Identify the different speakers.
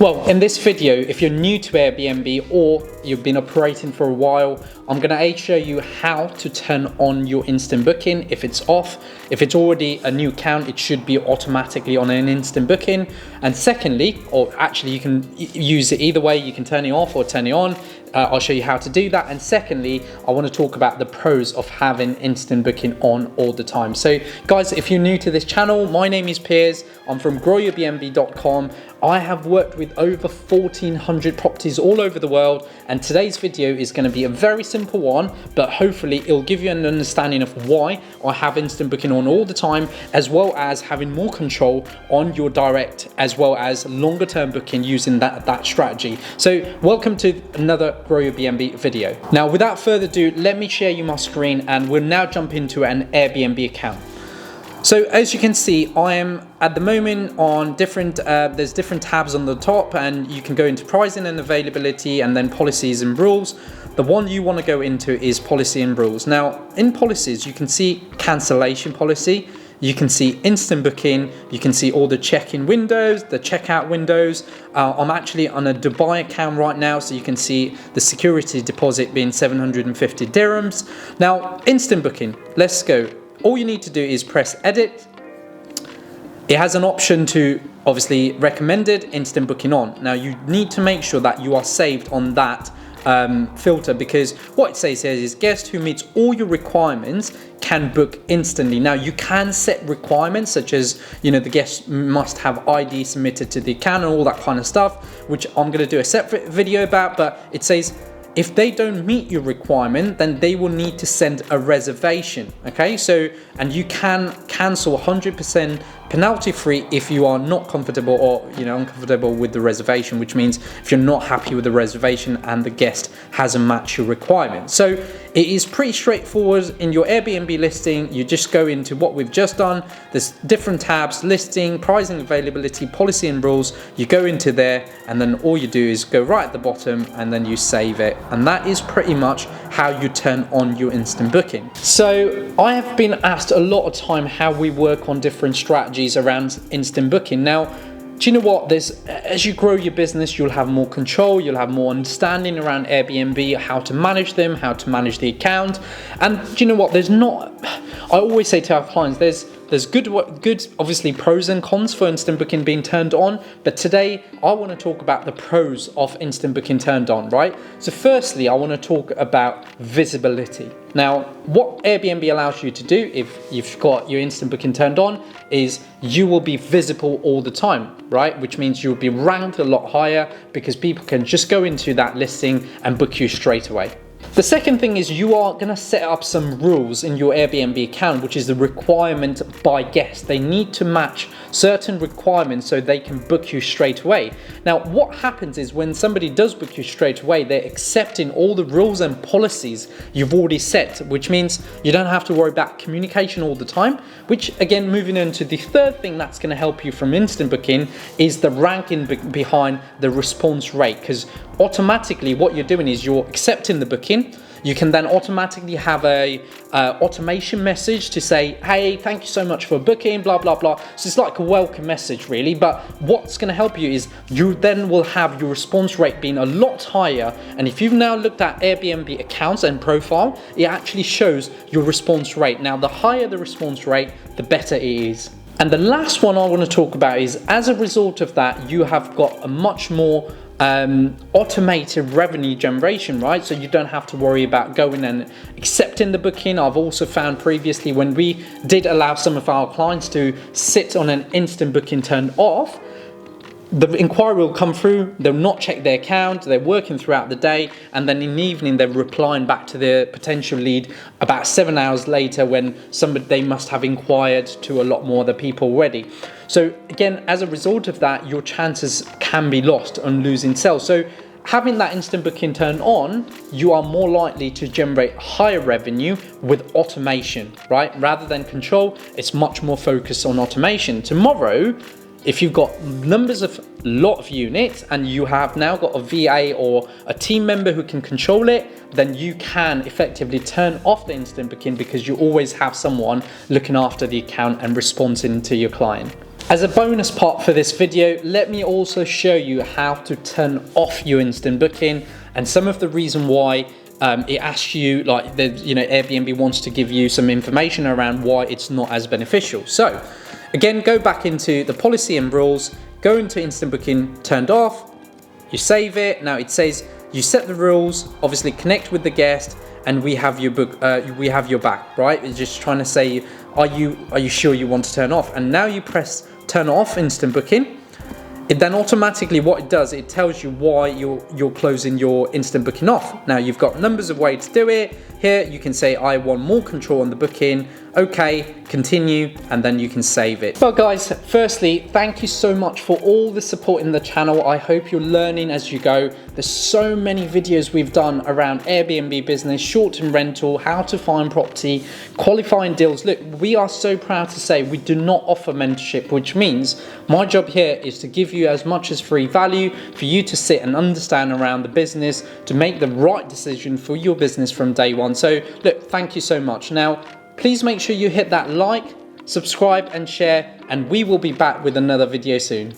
Speaker 1: Well, in this video, if you're new to Airbnb or you've been operating for a while, I'm going to show you how to turn on your instant booking if it's off. If it's already a new account, it should be automatically on an instant booking. And secondly, or actually you can use it either way, you can turn it off or turn it on. I'll show you how to do that. And secondly, I want to talk about the pros of having instant booking on all the time. So guys, if you're new to this channel, my name is Piers. I'm from GrowYourBnb.com. I have worked with over 1,400 properties all over the world, and today's video is going to be a very simple one, but hopefully it'll give you an understanding of why I have instant booking on all the time, as well as having more control on your direct as well as longer term booking using that strategy. So welcome to another Grow Your BNB video. Now without further ado, let me share you my screen and we'll now jump into an Airbnb account. So as you can see, I am at the moment on different, there's different tabs on the top, and you can go into pricing and availability and then policies and rules. The one you want to go into is policy and rules. Now in policies, you can see cancellation policy, you can see instant booking, you can see all the check-in windows, the checkout windows. I'm actually on a Dubai account right now, so you can see the security deposit being 750 dirhams. Now instant booking, let's go. All you need to do is press edit. It has an option to obviously recommended instant booking on. Now you need to make sure that you are saved on that filter, because what it says here is guest who meets all your requirements can book instantly. Now you can set requirements such as, you know, the guest must have ID submitted to the account and all that kind of stuff, which I'm going to do a separate video about, but it says if they don't meet your requirement, then they will need to send a reservation. Okay, so, and you can cancel 100% penalty free if you are not comfortable or, you know, uncomfortable with the reservation, which means if you're not happy with the reservation and the guest hasn't matched your requirement. So it is pretty straightforward. In your Airbnb listing, you just go into what we've just done. There's different tabs: listing, pricing, availability, policy and rules. You go into there, and then all you do is go right at the bottom and then you save it. And that is pretty much how you turn on your instant booking. So I have been asked a lot of time how we work on different strategies around instant booking. Now, do you know what? As you grow your business, you'll have more control, you'll have more understanding around Airbnb, how to manage them, how to manage the account. And do you know what? I always say to our clients, there's good obviously pros and cons for instant booking being turned on, but today I want to talk about the pros of instant booking turned on, right? So firstly, I want to talk about visibility. Now, what Airbnb allows you to do if you've got your instant booking turned on is you will be visible all the time, right? Which means you'll be ranked a lot higher because people can just go into that listing and book you straight away. The second thing is you are going to set up some rules in your Airbnb account, which is the requirement by guest. They need to match certain requirements so they can book you straight away. Now, what happens is when somebody does book you straight away, they're accepting all the rules and policies you've already set, which means you don't have to worry about communication all the time, which again, moving into the third thing that's going to help you from instant booking is the ranking behind the response rate, because automatically what you're doing is you're accepting the booking. You can then automatically have a automation message to say, hey, thank you so much for booking, blah, blah, blah. So it's like a welcome message really, but what's going to help you is you then will have your response rate being a lot higher. And if you've now looked at Airbnb accounts and profile, it actually shows your response rate. Now, the higher the response rate, the better it is. And the last one I want to talk about is as a result of that, you have got a much more automated revenue generation, right? So you don't have to worry about going and accepting the booking. I've also found previously when we did allow some of our clients to sit on an instant booking turned off, the inquiry will come through, they'll not check their account, they're working throughout the day, and then in the evening they're replying back to their potential lead about 7 hours later when they must have inquired to a lot more other people already. So again, as a result of that, your chances can be lost on losing sales. So having that instant booking turned on, you are more likely to generate higher revenue with automation, right? Rather than control, it's much more focused on automation. Tomorrow, if you've got numbers of lot of units and you have now got a VA or a team member who can control it, then you can effectively turn off the instant booking because you always have someone looking after the account and responding to your client. As a bonus part for this video, let me also show you how to turn off your instant booking and some of the reason why it asks you, like, Airbnb wants to give you some information around why it's not as beneficial. So again, go back into the policy and rules, go into instant booking turned off, you save it. Now it says you set the rules, obviously connect with the guest, and we have your book, we have your back, right? It's just trying to say, are you sure you want to turn off? And now you press turn off instant booking. It then automatically, what it does, it tells you why you're closing your instant booking off. Now you've got numbers of ways to do it. Here you can say I want more control on the booking, okay, continue, and then you can save it. But guys, firstly, thank you so much for all the support in the channel. I hope you're learning as you go. There's so many videos we've done around Airbnb business, short-term rental, how to find property, qualifying deals. Look, we are so proud to say we do not offer mentorship, which means my job here is to give you as much as free value for you to sit and understand around the business, to make the right decision for your business from day one. So look, thank you so much. Now, please make sure you hit that like, subscribe and share, and we will be back with another video soon.